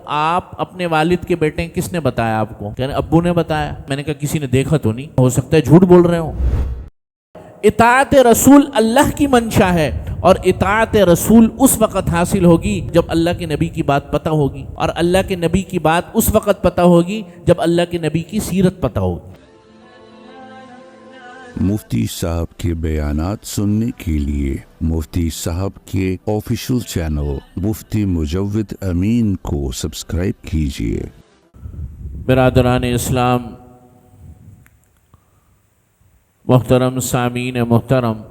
آپ اپنے والد کے بیٹے ہیں، کس نے بتایا آپ کو؟ کہنے ابو نے بتایا۔ میں نے کہا کسی نے دیکھا تو نہیں، ہو سکتا ہے جھوٹ بول رہے ہوں۔ اطاعت رسول اللہ کی منشا ہے، اور اطاعت رسول اس وقت حاصل ہوگی جب اللہ کے نبی کی بات پتہ ہوگی، اور اللہ کے نبی کی بات اس وقت پتہ ہوگی جب اللہ کے نبی کی سیرت پتہ ہوگی۔ مفتی صاحب کے بیانات سننے کے لیے مفتی صاحب کے آفیشیل چینل مفتی مجود امین کو سبسکرائب کیجیے۔ برادران اسلام، محترم سامعین محترم،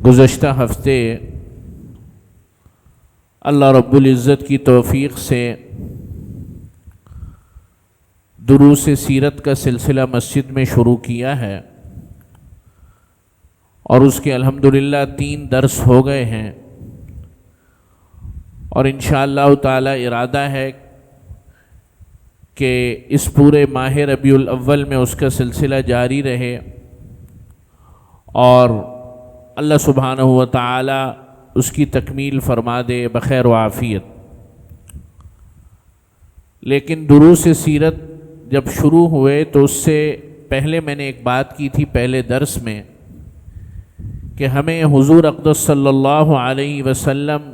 گزشتہ ہفتے اللہ رب العزت کی توفیق سے دروس سیرت کا سلسلہ مسجد میں شروع کیا ہے، اور اس کے الحمدللہ 3 درس ہو گئے ہیں، اور انشاءاللہ تعالی ارادہ ہے کہ اس پورے ماہ ربیع الاول میں اس کا سلسلہ جاری رہے، اور اللہ سبحانہ و تعالی اس کی تکمیل فرما دے بخیر و عافیت۔ لیکن دروس سیرت جب شروع ہوئے تو اس سے پہلے میں نے ایک بات کی تھی پہلے درس میں، کہ ہمیں حضور اقدس صلی اللہ علیہ وسلم،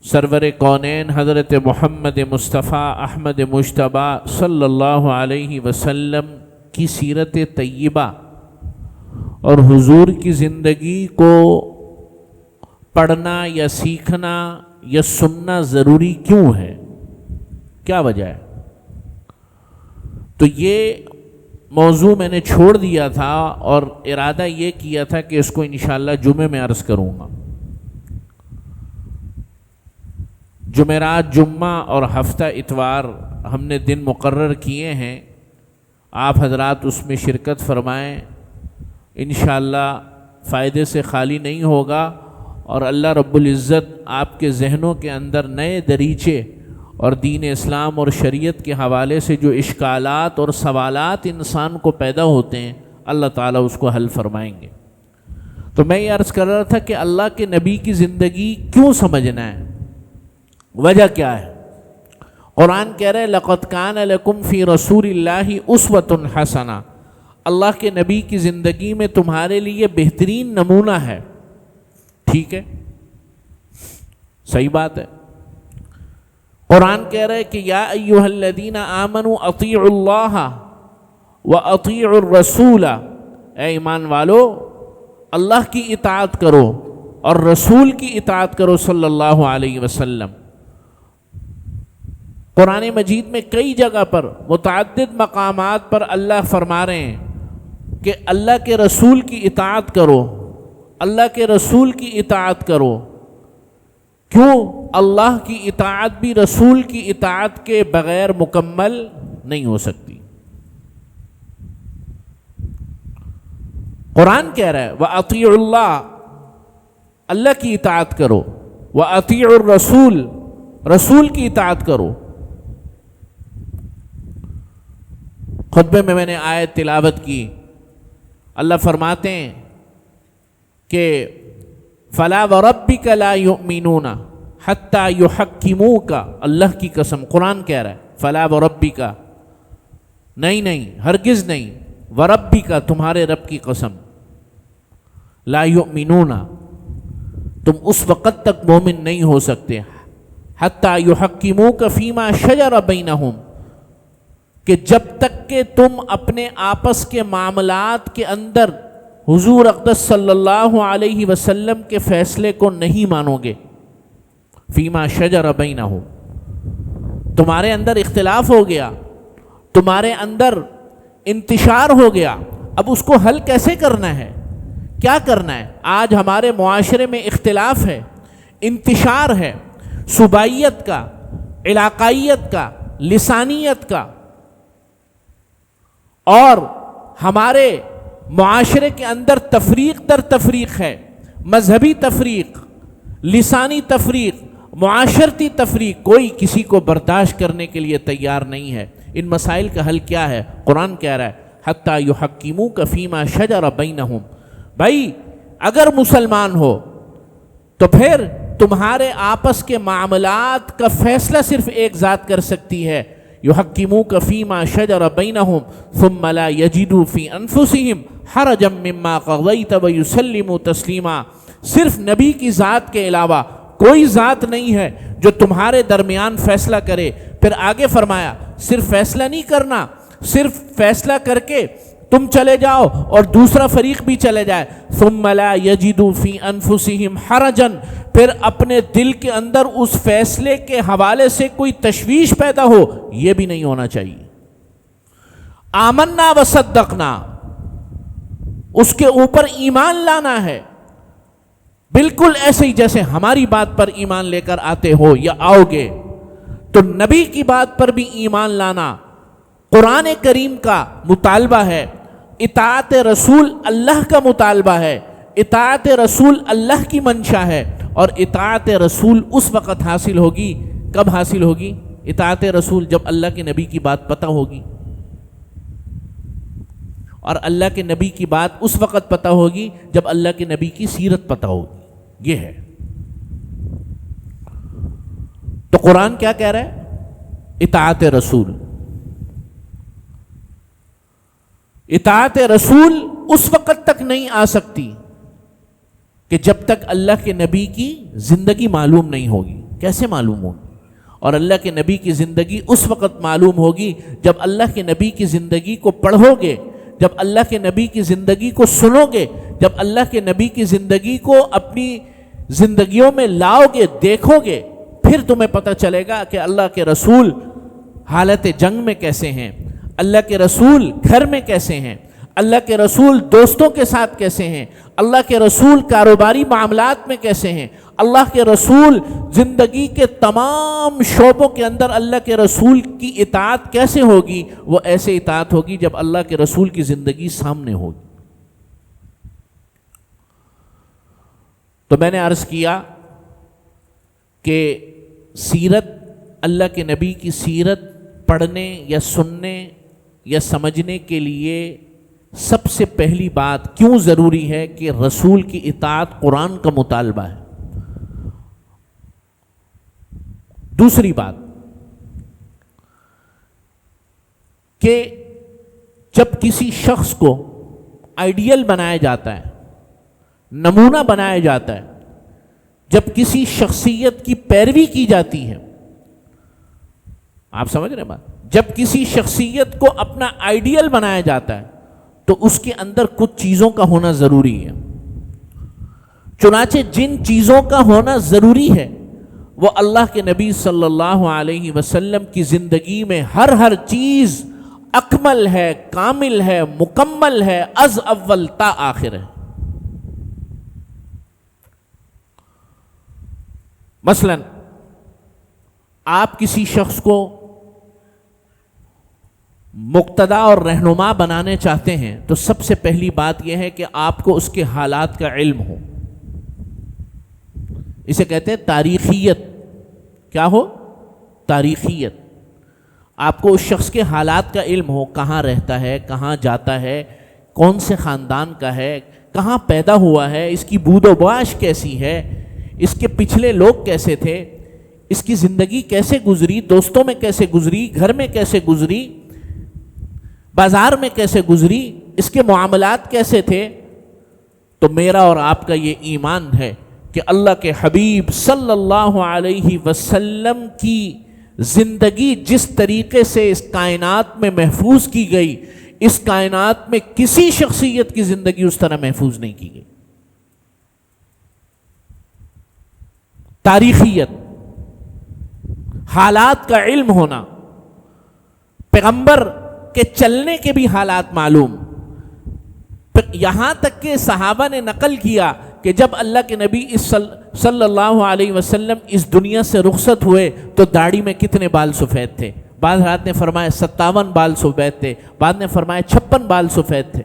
سرور کونین حضرت محمد مصطفیٰ احمد مجتبیٰ صلی اللہ علیہ وسلم کی سیرت طیبہ اور حضور کی زندگی کو پڑھنا یا سیکھنا یا سننا ضروری کیوں ہے، کیا وجہ ہے؟ تو یہ موضوع میں نے چھوڑ دیا تھا، اور ارادہ یہ کیا تھا کہ اس کو انشاءاللہ جمعے میں عرض کروں گا۔ جمعرات، جمعہ اور ہفتہ اتوار ہم نے دن مقرر کیے ہیں، آپ حضرات اس میں شرکت فرمائیں، انشاءاللہ فائدے سے خالی نہیں ہوگا، اور اللہ رب العزت آپ کے ذہنوں کے اندر نئے دریچے اور دین اسلام اور شریعت کے حوالے سے جو اشکالات اور سوالات انسان کو پیدا ہوتے ہیں، اللہ تعالیٰ اس کو حل فرمائیں گے۔ تو میں یہ عرض کر رہا تھا کہ اللہ کے نبی کی زندگی کیوں سمجھنا ہے، وجہ کیا ہے؟ قرآن کہہ رہے لَقَدْ كَانَ لَكُمْ فِي رَسُولِ اللَّهِ أُسْوَةٌ حَسَنَةٌ، اللہ کے نبی کی زندگی میں تمہارے لیے بہترین نمونہ ہے۔ ٹھیک ہے، صحیح بات ہے۔ قرآن کہہ رہے کہ یا ایھا الذین آمنوا اطیعوا اللہ واطیعوا الرسول، اے ایمان والو اللہ کی اطاعت کرو اور رسول کی اطاعت کرو صلی اللہ علیہ وسلم۔ قرآن مجید میں کئی جگہ پر متعدد مقامات پر اللہ فرما رہے ہیں کہ اللہ کے رسول کی اطاعت کرو، اللہ کے رسول کی اطاعت کرو۔ کیوں؟ اللہ کی اطاعت بھی رسول کی اطاعت کے بغیر مکمل نہیں ہو سکتی۔ قرآن کہہ رہا ہے وَأَطِيعُوا اللَّهَ، اللہ کی اطاعت کرو، وَأَطِيعُوا الرَّسُولَ، رسول کی اطاعت کرو۔ خطبے میں نے آیت تلاوت کی، اللہ فرماتے ہیں کہ فَلَا وَرَبِّكَ لَا يُؤْمِنُونَ حَتَّى يُحَكِّمُوكَ، اللہ کی قسم، قرآن کہہ رہا ہے فَلَا وَرَبِّكَ، نہیں ہرگز نہیں، وَرَبِّكَ تمہارے رب کی قسم، لا یؤمنون، تم اس وقت تک مومن نہیں ہو سکتے، حَتَّى يُحَكِّمُوكَ فِيمَا شَجَرَ بَيْنَهُمْ، کہ جب تک کہ تم اپنے آپس کے معاملات کے اندر حضور اقدس صلی اللہ علیہ وسلم کے فیصلے کو نہیں مانو گے۔ فیما شجر بینہم، تمہارے اندر اختلاف ہو گیا، تمہارے اندر انتشار ہو گیا، اب اس کو حل کیسے کرنا ہے، کیا کرنا ہے؟ آج ہمارے معاشرے میں اختلاف ہے، انتشار ہے، صوبائیت کا، علاقائیت کا، لسانیت کا، اور ہمارے معاشرے کے اندر تفریق در تفریق ہے، مذہبی تفریق، لسانی تفریق، معاشرتی تفریق، کوئی کسی کو برداشت کرنے کے لیے تیار نہیں ہے۔ ان مسائل کا حل کیا ہے؟ قرآن کہہ رہا ہے حتی یحکموک فیما شجر بینہم. بھائی اگر مسلمان ہو تو پھر تمہارے آپس کے معاملات کا فیصلہ صرف ایک ذات کر سکتی ہے. یحکموک فیما شجر بینہم ثم لا یجدوا فی انفسہم حرجا مما قضیت ویسلموا تسلیما. صرف نبی کی ذات کے علاوہ کوئی ذات نہیں ہے جو تمہارے درمیان فیصلہ کرے. پھر آگے فرمایا صرف فیصلہ نہیں کرنا، صرف فیصلہ کر کے تم چلے جاؤ اور دوسرا فریق بھی چلے جائے. ثم لا یجدوا فی انفسہم حرجا، پھر اپنے دل کے اندر اس فیصلے کے حوالے سے کوئی تشویش پیدا ہو، یہ بھی نہیں ہونا چاہیے. آمنا وصدقنا، اس کے اوپر ایمان لانا ہے، بالکل ایسے ہی جیسے ہماری بات پر ایمان لے کر آتے ہو یا آؤ گے. تو نبی کی بات پر بھی ایمان لانا قرآن کریم کا مطالبہ ہے. اطاعت رسول اللہ کا مطالبہ ہے، اطاعت رسول اللہ کی منشا ہے. اور اطاعت رسول اس وقت حاصل ہوگی، کب حاصل ہوگی اطاعت رسول؟ جب اللہ کے نبی کی بات پتہ ہوگی. اور اللہ کے نبی کی بات اس وقت پتہ ہوگی جب اللہ کے نبی کی سیرت پتہ ہوگی. یہ ہے. تو قرآن کیا کہہ رہا ہے؟ اطاعت رسول. اطاعت رسول اس وقت تک نہیں آ سکتی کہ جب تک اللہ کے نبی کی زندگی معلوم نہیں ہوگی. کیسے معلوم ہوگی؟ اور اللہ کے نبی کی زندگی اس وقت معلوم ہوگی جب اللہ کے نبی کی زندگی کو پڑھو گے، جب اللہ کے نبی کی زندگی کو سنو گے، جب اللہ کے نبی کی زندگی کو اپنی زندگیوں میں لاؤ گے، دیکھو گے، پھر تمہیں پتہ چلے گا کہ اللہ کے رسول حالت جنگ میں کیسے ہیں، اللہ کے رسول گھر میں کیسے ہیں، اللہ کے رسول دوستوں کے ساتھ کیسے ہیں، اللہ کے رسول کاروباری معاملات میں کیسے ہیں، اللہ کے رسول زندگی کے تمام شعبوں کے اندر اللہ کے رسول کی اطاعت کیسے ہوگی. وہ ایسے اطاعت ہوگی جب اللہ کے رسول کی زندگی سامنے ہوگی. تو میں نے عرض کیا کہ سیرت، اللہ کے نبی کی سیرت پڑھنے یا سننے یا سمجھنے کے لیے سب سے پہلی بات کیوں ضروری ہے کہ رسول کی اطاعت قرآن کا مطالبہ ہے. دوسری بات کہ جب کسی شخص کو آئیڈیل بنایا جاتا ہے، نمونہ بنایا جاتا ہے، جب کسی شخصیت کی پیروی کی جاتی ہے، آپ سمجھ رہے ہیں بات؟ جب کسی شخصیت کو اپنا آئیڈیل بنایا جاتا ہے تو اس کے اندر کچھ چیزوں کا ہونا ضروری ہے. چنانچہ جن چیزوں کا ہونا ضروری ہے وہ اللہ کے نبی صلی اللہ علیہ وسلم کی زندگی میں ہر چیز اکمل ہے، کامل ہے، مکمل ہے، از اول تا آخر ہے. مثلا آپ کسی شخص کو مقتدا اور رہنما بنانے چاہتے ہیں تو سب سے پہلی بات یہ ہے کہ آپ کو اس کے حالات کا علم ہو. اسے کہتے ہیں تاریخیت. کیا ہو؟ تاریخیت. آپ کو اس شخص کے حالات کا علم ہو، کہاں رہتا ہے، کہاں جاتا ہے، کون سے خاندان کا ہے، کہاں پیدا ہوا ہے، اس کی بود و باش کیسی ہے، اس کے پچھلے لوگ کیسے تھے، اس کی زندگی کیسے گزری، دوستوں میں کیسے گزری، گھر میں کیسے گزری، بازار میں کیسے گزری، اس کے معاملات کیسے تھے. تو میرا اور آپ کا یہ ایمان ہے کہ اللہ کے حبیب صلی اللہ علیہ وسلم کی زندگی جس طریقے سے اس کائنات میں محفوظ کی گئی، اس کائنات میں کسی شخصیت کی زندگی اس طرح محفوظ نہیں کی گئی. تاریخیت، حالات کا علم ہونا، پیغمبر کے چلنے کے بھی حالات معلوم. یہاں تک کہ صحابہ نے نقل کیا کہ جب اللہ کے نبی صلی اللہ علیہ وسلم اس دنیا سے رخصت ہوئے تو داڑھی میں کتنے بال سفید تھے. بعض حضرات نے فرمایا 57 بال سفید تھے، بعد نے فرمایا 56 بال سفید تھے.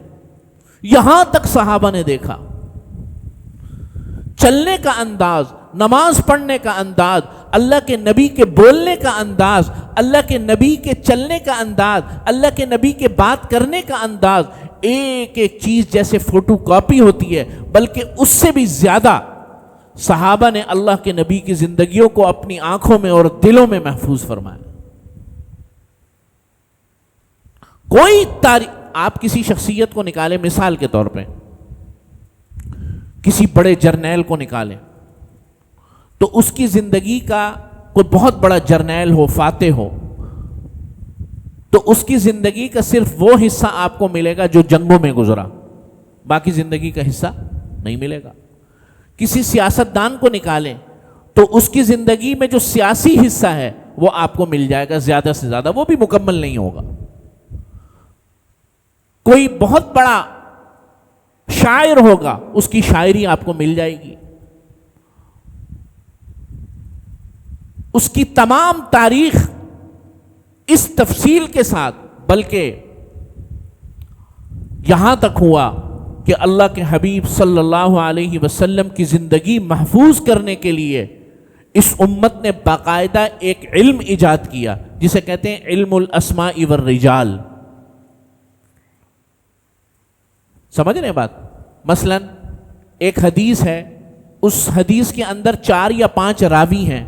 یہاں تک صحابہ نے دیکھا. چلنے کا انداز، نماز پڑھنے کا انداز، اللہ کے نبی کے بولنے کا انداز، اللہ کے نبی کے چلنے کا انداز، اللہ کے نبی کے بات کرنے کا انداز ایک ایک چیز جیسے فوٹو کاپی ہوتی ہے، بلکہ اس سے بھی زیادہ صحابہ نے اللہ کے نبی کی زندگیوں کو اپنی آنکھوں میں اور دلوں میں محفوظ فرمایا۔ کوئی تاریخ، آپ کسی شخصیت کو نکالیں مثال کے طور پہ، کسی بڑے جرنیل کو نکالیں تو اس کی زندگی کا کوئی بہت بڑا جرنیل ہو، فاتح ہو، تو اس کی زندگی کا صرف وہ حصہ آپ کو ملے گا جو جنگوں میں گزرا، باقی زندگی کا حصہ نہیں ملے گا۔ کسی سیاستدان کو نکالیں تو اس کی زندگی میں جو سیاسی حصہ ہے وہ آپ کو مل جائے گا زیادہ سے زیادہ، وہ بھی مکمل نہیں ہوگا۔ کوئی بہت بڑا شاعر ہوگا، اس کی شاعری آپ کو مل جائے گی، اس کی تمام تاریخ اس تفصیل کے ساتھ، بلکہ یہاں تک ہوا کہ اللہ کے حبیب صلی اللہ علیہ وسلم کی زندگی محفوظ کرنے کے لیے اس امت نے باقاعدہ ایک علم ایجاد کیا جسے کہتے ہیں علم الاسماء والرجال۔ سمجھ رہے ہیں بات؟ مثلا ایک حدیث ہے، اس حدیث کے اندر 4 یا 5 راوی ہیں،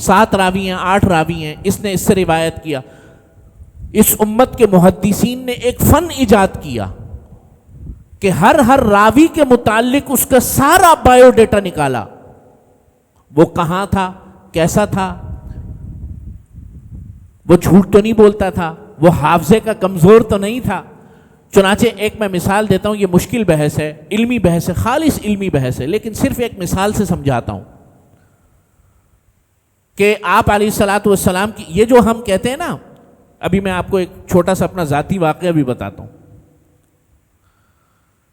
7 راوی ہیں، 8 راوی ہیں، اس نے اس سے روایت کیا۔ اس امت کے محدثین نے ایک فن ایجاد کیا کہ ہر راوی کے متعلق اس کا سارا بایو ڈیٹا نکالا، وہ کہاں تھا، کیسا تھا، وہ جھوٹ تو نہیں بولتا تھا، وہ حافظے کا کمزور تو نہیں تھا۔ چنانچہ ایک میں مثال دیتا ہوں، یہ مشکل بحث ہے، علمی بحث ہے، خالص علمی بحث ہے، لیکن صرف ایک مثال سے سمجھاتا ہوں کہ آپ علیہ الصلاۃ والسلام کی یہ جو ہم کہتے ہیں نا، ابھی میں آپ کو ایک چھوٹا سا اپنا ذاتی واقعہ بھی بتاتا ہوں۔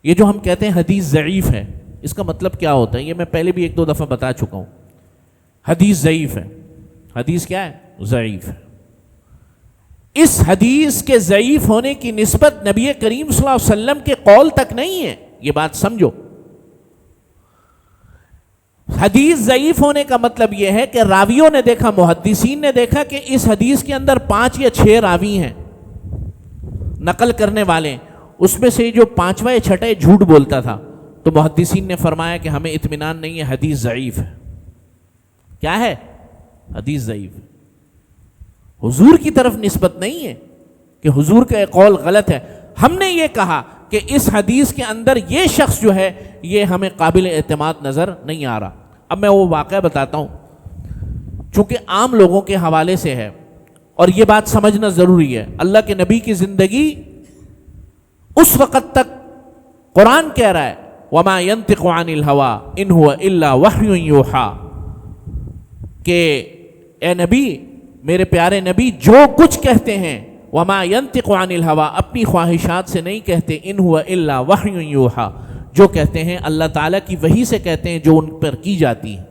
یہ جو ہم کہتے ہیں حدیث ضعیف ہے، اس کا مطلب کیا ہوتا ہے؟ یہ میں پہلے بھی 1-2 دفعہ بتا چکا ہوں۔ حدیث ضعیف ہے، حدیث کیا ہے؟ ضعیف ہے۔ اس حدیث کے ضعیف ہونے کی نسبت نبی کریم صلی اللہ علیہ وسلم کے قول تک نہیں ہے، یہ بات سمجھو۔ حدیث ضعیف ہونے کا مطلب یہ ہے کہ راویوں نے دیکھا، محدثین نے دیکھا کہ اس حدیث کے اندر 5 یا 6 راوی ہیں نقل کرنے والے، اس میں سے جو 5واں یا 6واں جھوٹ بولتا تھا، تو محدثین نے فرمایا کہ ہمیں اطمینان نہیں ہے، حدیث ضعیف ہے۔ کیا ہے؟ حدیث ضعیف ہے۔ حضور کی طرف نسبت نہیں ہے کہ حضور کا ایک قول غلط ہے، ہم نے یہ کہا کہ اس حدیث کے اندر یہ شخص جو ہے یہ ہمیں قابل اعتماد نظر نہیں آ رہا۔ اب میں وہ واقعہ بتاتا ہوں، چونکہ عام لوگوں کے حوالے سے ہے اور یہ بات سمجھنا ضروری ہے۔ اللہ کے نبی کی زندگی اس وقت تک قرآن کہہ رہا ہے وَمَا يَنْطِقُ عَنِ الْهَوَىٰ إِنْ هُوَ إِلَّا وَحْيٌ يُوحَىٰ، کہ اے نبی، میرے پیارے نبی جو کچھ کہتے ہیں وَمَا يَنْطِقُ عَنِ الْهَوَىٰ، اپنی خواہشات سے نہیں کہتے، إِنْ هُوَ إِلَّا وَحْيٌ يُوحَىٰ، جو کہتے ہیں اللہ تعالیٰ کی وحی سے کہتے ہیں جو ان پر کی جاتی ہے۔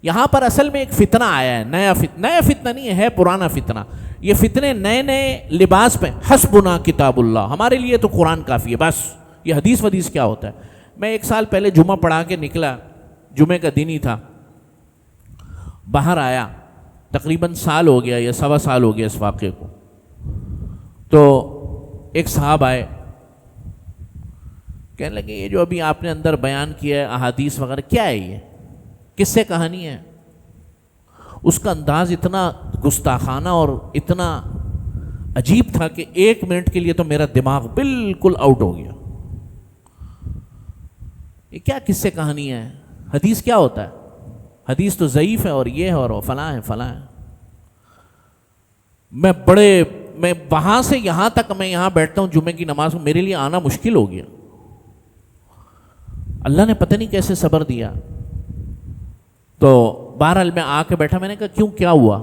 یہاں پر اصل میں ایک فتنہ آیا ہے، نیا فتنہ نہیں ہے پرانا فتنہ۔ یہ فتنے نئے لباس پہ، حسبنا کتاب اللہ، ہمارے لیے تو قرآن کافی ہے، بس یہ حدیث ودیث کیا ہوتا ہے۔ میں 1 سال پہلے جمعہ پڑھا کے نکلا، جمعے کا دن ہی تھا، باہر آیا، تقریباً سال ہو گیا یا 1.25 سال ہو گیا اس واقعے کو، تو ایک صاحب آئے، کہنے لگے یہ جو ابھی آپ نے اندر بیان کیا ہے احادیث وغیرہ، کیا ہے یہ، کس سے کہانی ہے؟ اس کا انداز اتنا گستاخانہ اور اتنا عجیب تھا کہ 1 منٹ کے لیے تو میرا دماغ بالکل آؤٹ ہو گیا۔ یہ کیا کس سے کہانی ہے؟ حدیث کیا ہوتا ہے؟ حدیث تو ضعیف ہے اور یہ ہے اور فلاں ہے فلاں ہے۔ میں وہاں سے یہاں تک، میں یہاں بیٹھتا ہوں جمعے کی نماز میں، میرے لیے آنا مشکل ہو گیا۔ اللہ نے پتہ نہیں کیسے صبر دیا۔ تو بہرحال میں آ کے بیٹھا، میں نے کہا کیوں، کیا ہوا؟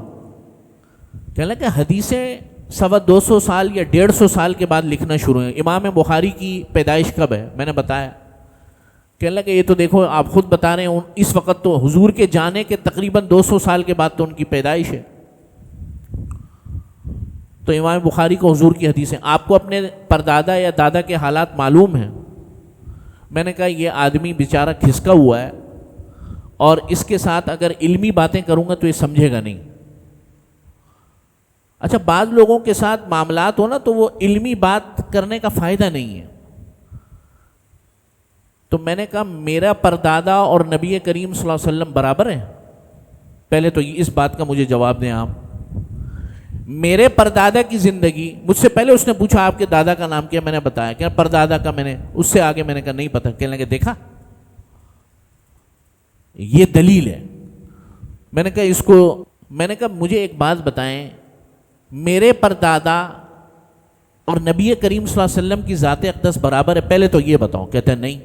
کہنے لگا حدیثیں 250 سال یا 150 سال کے بعد لکھنا شروع ہیں۔ امام بخاری کی پیدائش کب ہے؟ میں نے بتایا۔ کہنے لگا یہ تو دیکھو آپ خود بتا رہے ہیں، اس وقت تو حضور کے جانے کے تقریباً 200 سال کے بعد تو ان کی پیدائش ہے۔ تو امام بخاری کو حضور کی حدیثیں، آپ کو اپنے پردادا یا دادا کے حالات معلوم ہیں؟ میں نے کہا یہ آدمی بیچارہ کھسکا ہوا ہے اور اس کے ساتھ اگر علمی باتیں کروں گا تو یہ سمجھے گا نہیں۔ اچھا بعض لوگوں کے ساتھ معاملات ہو نا تو وہ علمی بات کرنے کا فائدہ نہیں ہے. تو میں نے کہا میرا پردادا اور نبی کریم صلی اللہ علیہ وسلم برابر ہیں؟ پہلے تو اس بات کا مجھے جواب دیں آپ. میرے پردادا کی زندگی، مجھ سے پہلے اس نے پوچھا آپ کے دادا کا نام کیا، میں نے بتایا کہ پردادا کا، میں نے اس سے آگے میں نے کہا نہیں پتہ. کہنے لگے دیکھا یہ دلیل ہے. میں نے کہا مجھے ایک بات بتائیں، میرے پردادا اور نبی کریم صلی اللہ علیہ وسلم کی ذات اقدس برابر ہے؟ پہلے تو یہ بتاؤ. کہتے ہیں نہیں.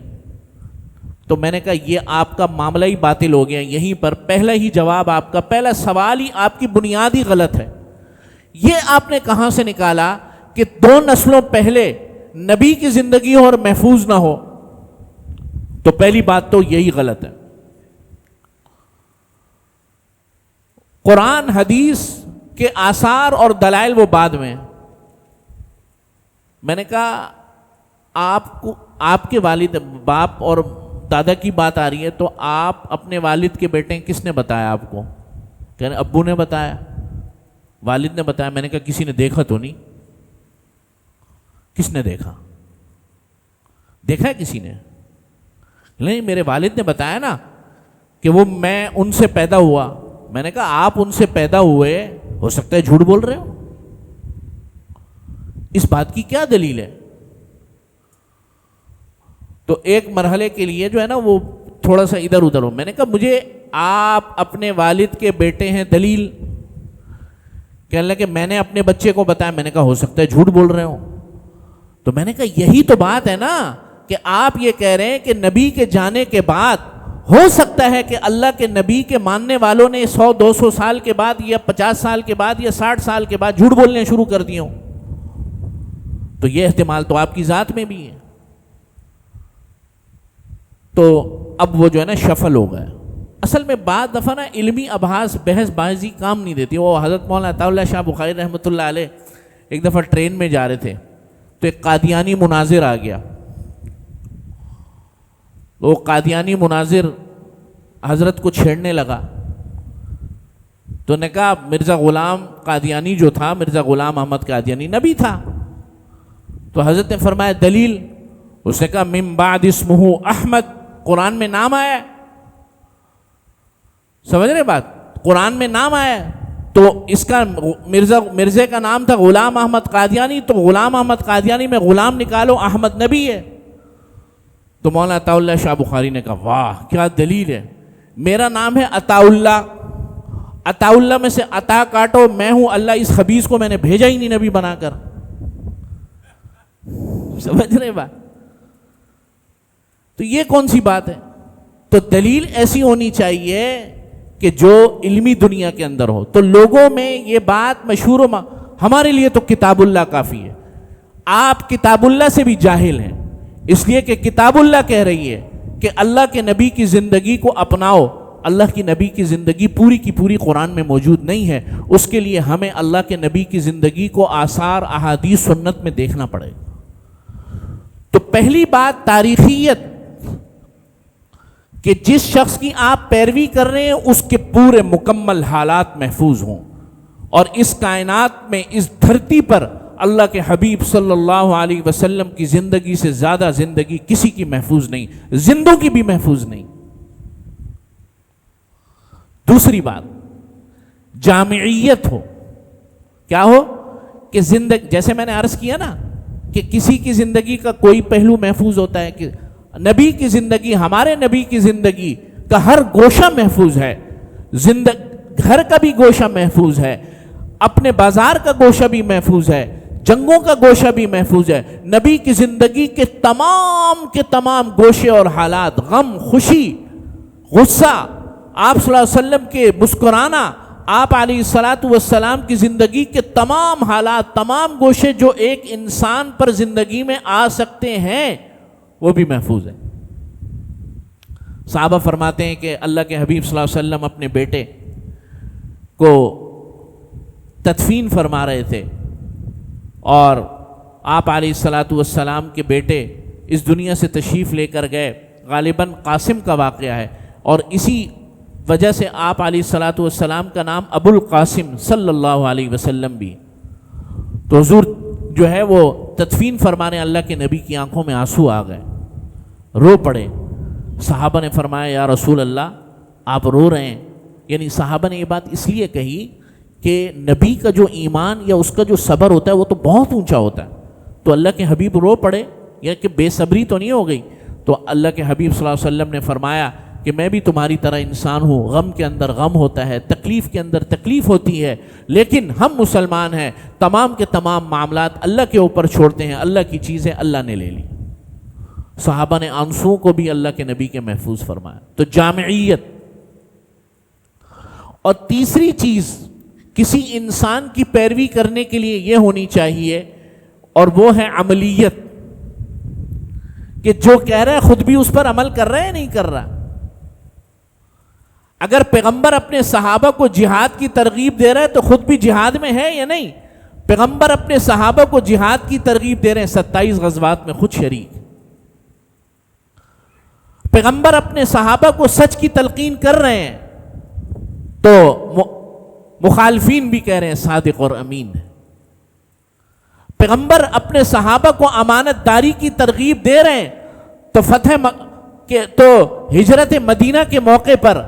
تو میں نے کہا یہ آپ کا معاملہ ہی باطل ہو گیا. یہیں پر پہلا ہی جواب، آپ کا پہلا سوال ہی آپ کی بنیادی غلط ہے. یہ آپ نے کہاں سے نکالا کہ 2 نسلوں پہلے نبی کی زندگی ہو اور محفوظ نہ ہو؟ تو پہلی بات تو یہی غلط ہے. قرآن حدیث کے آثار اور دلائل وہ بعد میں. میں نے کہا آپ کے والد باپ اور دادا کی بات آ رہی ہے تو آپ اپنے والد کے بیٹے کس نے بتایا آپ کو؟ کہ ابو نے بتایا، والد نے بتایا. میں نے کہا کسی نے دیکھا تو نہیں؟ کس نے دیکھا؟ دیکھا ہے کسی نے؟ نہیں، میرے والد نے بتایا نا کہ وہ میں ان سے پیدا ہوا. میں نے کہا آپ ان سے پیدا ہوئے، ہو سکتا ہے جھوٹ بول رہے ہو. اس بات کی کیا دلیل ہے؟ تو ایک مرحلے کے لیے جو ہے نا وہ تھوڑا سا ادھر ادھر ہو. میں نے کہا مجھے آپ اپنے والد کے بیٹے ہیں، دلیل؟ کہنے لگے میں نے اپنے بچے کو بتایا. میں نے کہا ہو سکتا ہے جھوٹ بول رہے ہو. تو میں نے کہا یہی تو بات ہے نا کہ آپ یہ کہہ رہے ہیں کہ نبی کے جانے کے بعد ہو سکتا ہے کہ اللہ کے نبی کے ماننے والوں نے 100-200 سال کے بعد یا 50 سال کے بعد یا 60 سال کے بعد جھوٹ بولنے شروع کر دیے ہوں. تو یہ احتمال تو آپ کی ذات میں بھی ہے. تو اب وہ جو ہے نا شفل ہو گئے. اصل میں بعض دفعہ نا علمی ابحاث بحث بازی کام نہیں دیتی. وہ حضرت مولانا عطا اللہ شاہ بخاری رحمۃ اللہ علیہ ایک دفعہ ٹرین میں جا رہے تھے تو ایک قادیانی مناظر آ گیا. وہ قادیانی مناظر حضرت کو چھیڑنے لگا. تو نے کہا مرزا غلام قادیانی جو تھا، مرزا غلام احمد قادیانی نبی تھا. تو حضرت نے فرمایا دلیل؟ اس نے کہا من بعد اسمہ احمد، قرآن میں نام آیا. سمجھ رہے بات؟ قرآن میں نام آیا. تو اس کا مرزے کا نام تھا غلام احمد قادیانی، تو غلام احمد قادیانی میں غلام نکالو، احمد نبی ہے. تو مولانا عطا اللہ شاہ بخاری نے کہا واہ کیا دلیل ہے. میرا نام ہے عطا اللہ، عطا اللہ میں سے عطا کاٹو، میں ہوں اللہ. اس خبیث کو میں نے بھیجا ہی نہیں نبی بنا کر. سمجھ رہے بات؟ تو یہ کون سی بات ہے؟ تو دلیل ایسی ہونی چاہیے کہ جو علمی دنیا کے اندر ہو. تو لوگوں میں یہ بات مشہور ہو. ہمارے لیے تو کتاب اللہ کافی ہے. آپ کتاب اللہ سے بھی جاہل ہیں، اس لیے کہ کتاب اللہ کہہ رہی ہے کہ اللہ کے نبی کی زندگی کو اپناؤ. اللہ کی نبی کی زندگی پوری کی پوری قرآن میں موجود نہیں ہے. اس کے لیے ہمیں اللہ کے نبی کی زندگی کو آثار احادیث سنت میں دیکھنا پڑے گا. تو پہلی بات تاریخیت، کہ جس شخص کی آپ پیروی کر رہے ہیں اس کے پورے مکمل حالات محفوظ ہوں. اور اس کائنات میں، اس دھرتی پر اللہ کے حبیب صلی اللہ علیہ وسلم کی زندگی سے زیادہ زندگی کسی کی محفوظ نہیں، زندوں کی بھی محفوظ نہیں. دوسری بات جامعیت ہو. کیا ہو؟ کہ زندگی، جیسے میں نے عرض کیا نا کہ کسی کی زندگی کا کوئی پہلو محفوظ ہوتا ہے، کہ نبی کی زندگی، ہمارے نبی کی زندگی کا ہر گوشہ محفوظ ہے. گھر کا بھی گوشہ محفوظ ہے، اپنے بازار کا گوشہ بھی محفوظ ہے، جنگوں کا گوشہ بھی محفوظ ہے. نبی کی زندگی کے تمام گوشے اور حالات، غم، خوشی، غصہ، آپ صلی اللہ علیہ وسلم کے مسکرانا، آپ علیہ الصلاۃ والسلام کی زندگی کے تمام حالات، تمام گوشے جو ایک انسان پر زندگی میں آ سکتے ہیں وہ بھی محفوظ ہے. صحابہ فرماتے ہیں کہ اللہ کے حبیب صلی اللہ علیہ وسلم اپنے بیٹے کو تدفین فرما رہے تھے اور آپ علیہ الصلاۃ والسلام کے بیٹے اس دنیا سے تشریف لے کر گئے. غالباً قاسم کا واقعہ ہے اور اسی وجہ سے آپ علیہ الصلاۃ والسلام کا نام ابو القاسم صلی اللہ علیہ وسلم بھی تو حضور جو ہے وہ تدفین فرمانے، اللہ کے نبی کی آنکھوں میں آنسو آ گئے، رو پڑے. صحابہ نے فرمایا یا رسول اللہ آپ رو رہے ہیں. یعنی صحابہ نے یہ بات اس لیے کہی کہ نبی کا جو ایمان یا اس کا جو صبر ہوتا ہے وہ تو بہت اونچا ہوتا ہے. تو اللہ کے حبیب رو پڑے، یا کہ بے صبری تو نہیں ہو گئی. تو اللہ کے حبیب صلی اللہ علیہ وسلم نے فرمایا کہ میں بھی تمہاری طرح انسان ہوں، غم کے اندر غم ہوتا ہے، تکلیف کے اندر تکلیف ہوتی ہے، لیکن ہم مسلمان ہیں، تمام کے تمام معاملات اللہ کے اوپر چھوڑتے ہیں، اللہ کی چیزیں اللہ نے لے لی. صحابہ نے آنسوؤں کو بھی اللہ کے نبی کے محفوظ فرمایا. تو جامعیت. اور تیسری چیز کسی انسان کی پیروی کرنے کے لیے یہ ہونی چاہیے، اور وہ ہے عملیت، کہ جو کہہ رہا ہے خود بھی اس پر عمل کر رہا ہے یا نہیں کر رہا. اگر پیغمبر اپنے صحابہ کو جہاد کی ترغیب دے رہا ہے تو خود بھی جہاد میں ہے یا نہیں؟ پیغمبر اپنے صحابہ کو جہاد کی ترغیب دے رہے ہیں، 27 غزوات میں خود شریک. پیغمبر اپنے صحابہ کو سچ کی تلقین کر رہے ہیں تو مخالفین بھی کہہ رہے ہیں صادق اور امین. پیغمبر اپنے صحابہ کو امانت داری کی ترغیب دے رہے ہیں تو ہجرت مدینہ کے موقع پر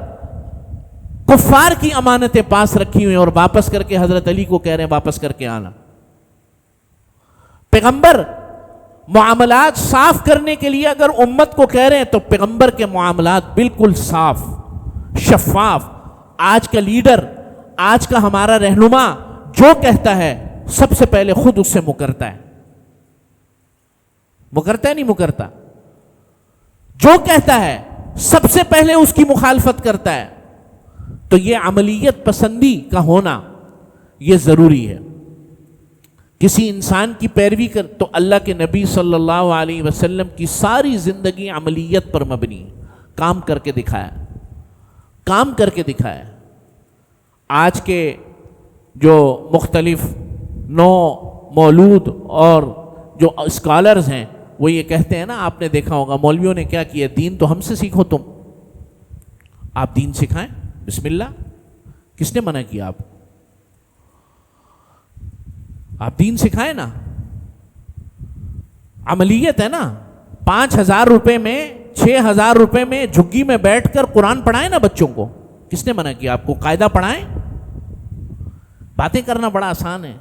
کفار کی امانتیں پاس رکھی ہوئی اور واپس کر کے حضرت علی کو کہہ رہے ہیں واپس کر کے آنا. پیغمبر معاملات صاف کرنے کے لیے اگر امت کو کہہ رہے ہیں تو پیغمبر کے معاملات بالکل صاف شفاف. آج کا لیڈر، آج کا ہمارا رہنما جو کہتا ہے سب سے پہلے خود اس سے مکرتا ہے. مکرتا ہے نہیں مکرتا؟ جو کہتا ہے سب سے پہلے اس کی مخالفت کرتا ہے. تو یہ عملیت پسندی کا ہونا یہ ضروری ہے. کسی انسان کی پیروی کر تو اللہ کے نبی صلی اللہ علیہ وسلم کی ساری زندگی عملیت پر مبنی ہے. کام کر کے دکھایا، کام کر کے دکھایا. آج کے جو مختلف نو مولود اور جو اسکالرز ہیں وہ یہ کہتے ہیں نا، آپ نے دیکھا ہوگا مولویوں نے کیا کیا، دین تو ہم سے سیکھو، تم آپ دین سکھائیں. بسم اللہ، کس نے منع کیا آپ دین سکھائیں نا. عملیت ہے نا. 5,000 روپے میں 6,000 روپے میں جھگی میں بیٹھ کر قرآن پڑھائیں نا بچوں کو. کس نے منع کیا آپ کو؟ قاعدہ پڑھائیں. باتیں کرنا بڑا آسان ہے،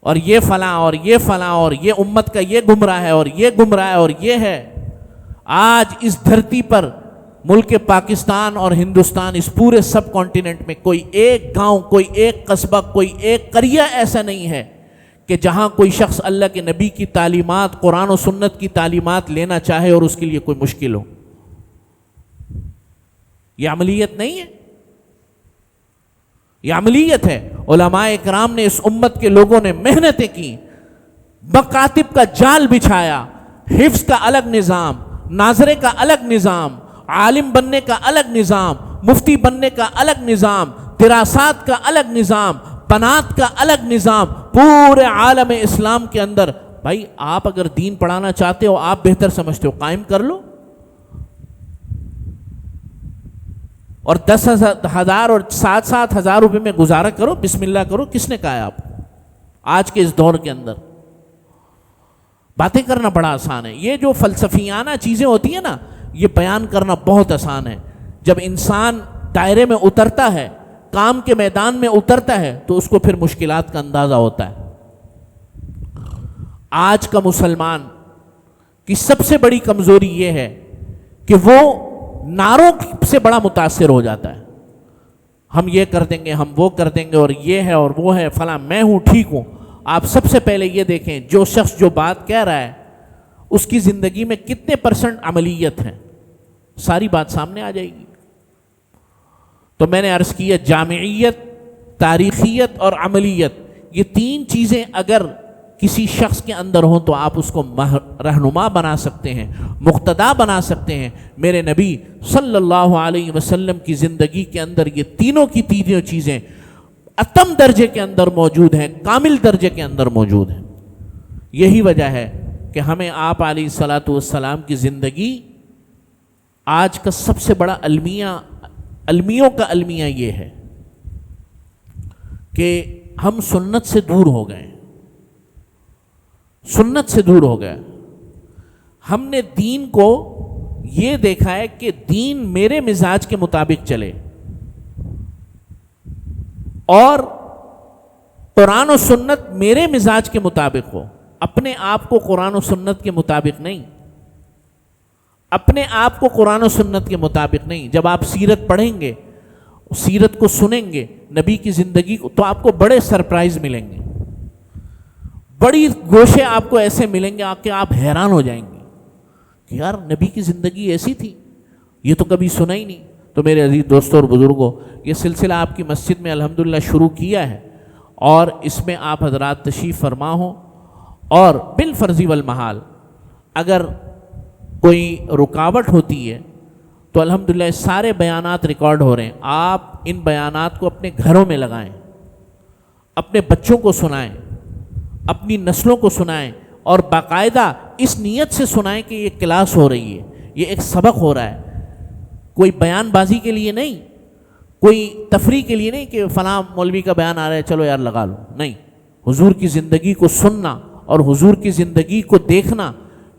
اور یہ فلاں اور یہ فلاں اور یہ امت کا یہ گمراہ ہے اور یہ گمراہ ہے اور یہ ہے. آج اس دھرتی پر ملک پاکستان اور ہندوستان، اس پورے سب کانٹیننٹ میں کوئی ایک گاؤں، کوئی ایک قصبہ، کوئی ایک قریہ ایسا نہیں ہے کہ جہاں کوئی شخص اللہ کے نبی کی تعلیمات، قرآن و سنت کی تعلیمات لینا چاہے اور اس کے لیے کوئی مشکل ہو. یہ عملیت نہیں ہے، یہ عملیت ہے. علماء اکرام نے، اس امت کے لوگوں نے محنتیں کی، مکاتب کا جال بچھایا، حفظ کا الگ نظام، ناظرے کا الگ نظام، عالم بننے کا الگ نظام، مفتی بننے کا الگ نظام، دراسات کا الگ نظام، بنات کا الگ نظام، پورے عالم اسلام کے اندر. بھائی آپ اگر دین پڑھانا چاہتے ہو، آپ بہتر سمجھتے ہو، قائم کر لو. اور 10,000 اور 7,000 روپے میں گزارا کرو، بسم اللہ کرو. کس نے کہا ہے آپ کو؟ آج کے اس دور کے اندر باتیں کرنا بڑا آسان ہے. یہ جو فلسفیانہ چیزیں ہوتی ہیں نا، یہ بیان کرنا بہت آسان ہے. جب انسان دائرے میں اترتا ہے، کام کے میدان میں اترتا ہے، تو اس کو پھر مشکلات کا اندازہ ہوتا ہے. آج کا مسلمان کی سب سے بڑی کمزوری یہ ہے کہ وہ نعروں سے بڑا متاثر ہو جاتا ہے. ہم یہ کر دیں گے، ہم وہ کر دیں گے، اور یہ ہے اور وہ ہے، فلاں میں ہوں، ٹھیک ہوں. آپ سب سے پہلے یہ دیکھیں جو شخص جو بات کہہ رہا ہے اس کی زندگی میں کتنے % عملیت ہے، ساری بات سامنے آ جائے گی. تو میں نے عرض کیا جامعیت، تاریخیت اور عملیت، یہ 3 چیزیں اگر کسی شخص کے اندر ہوں تو آپ اس کو رہنما بنا سکتے ہیں، مقتدا بنا سکتے ہیں. میرے نبی صلی اللہ علیہ وسلم کی زندگی کے اندر یہ تینوں کی تینوں چیزیں اتم درجے کے اندر موجود ہیں، کامل درجے کے اندر موجود ہیں. یہی وجہ ہے کہ ہمیں آپ علیہ الصلاۃ والسلام کی زندگی آج کا سب سے بڑا المیوں کا المیہ یہ ہے کہ ہم سنت سے دور ہو گئے، سنت سے دور ہو گئے. ہم نے دین کو یہ دیکھا ہے کہ دین میرے مزاج کے مطابق چلے، اور قرآن و سنت میرے مزاج کے مطابق ہو، اپنے آپ کو قرآن و سنت کے مطابق نہیں، اپنے آپ کو قرآن و سنت کے مطابق نہیں. جب آپ سیرت پڑھیں گے، سیرت کو سنیں گے، نبی کی زندگی کو، تو آپ کو بڑے سرپرائز ملیں گے، بڑی گوشے آپ کو ایسے ملیں گے کہ آپ حیران ہو جائیں گے کہ یار نبی کی زندگی ایسی تھی، یہ تو کبھی سنا ہی نہیں. تو میرے عزیز دوستوں اور بزرگوں، یہ سلسلہ آپ کی مسجد میں الحمدللہ شروع کیا ہے، اور اس میں آپ حضرات تشریف فرما ہوں، اور بالفرض والمحال اگر کوئی رکاوٹ ہوتی ہے تو الحمدللہ سارے بیانات ریکارڈ ہو رہے ہیں. آپ ان بیانات کو اپنے گھروں میں لگائیں، اپنے بچوں کو سنائیں، اپنی نسلوں کو سنائیں، اور باقاعدہ اس نیت سے سنائیں کہ یہ کلاس ہو رہی ہے، یہ ایک سبق ہو رہا ہے. کوئی بیان بازی کے لیے نہیں، کوئی تفریح کے لیے نہیں کہ فلاں مولوی کا بیان آ رہا ہے چلو یار لگا لو، نہیں. حضور کی زندگی کو سننا اور حضور کی زندگی کو دیکھنا،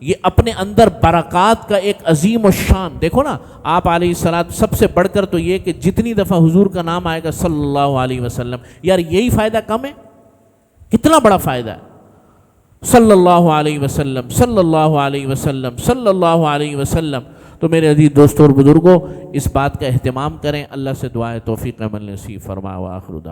یہ اپنے اندر برکات کا ایک عظیم الشان. دیکھو نا، آپ علیہ الصلوۃ، سب سے بڑھ کر تو یہ کہ جتنی دفعہ حضور کا نام آئے گا صلی اللہ علیہ وسلم، یار یہی فائدہ کم ہے؟ کتنا بڑا فائدہ ہے. صلی اللہ علیہ وسلم، صلی اللہ علیہ وسلم، صلی اللہ علیہ وسلم. تو میرے عزیز دوستوں اور بزرگوں، اس بات کا اہتمام کریں. اللہ سے دعائے توفیق عمل نصیب فرما. وآخر دعوانا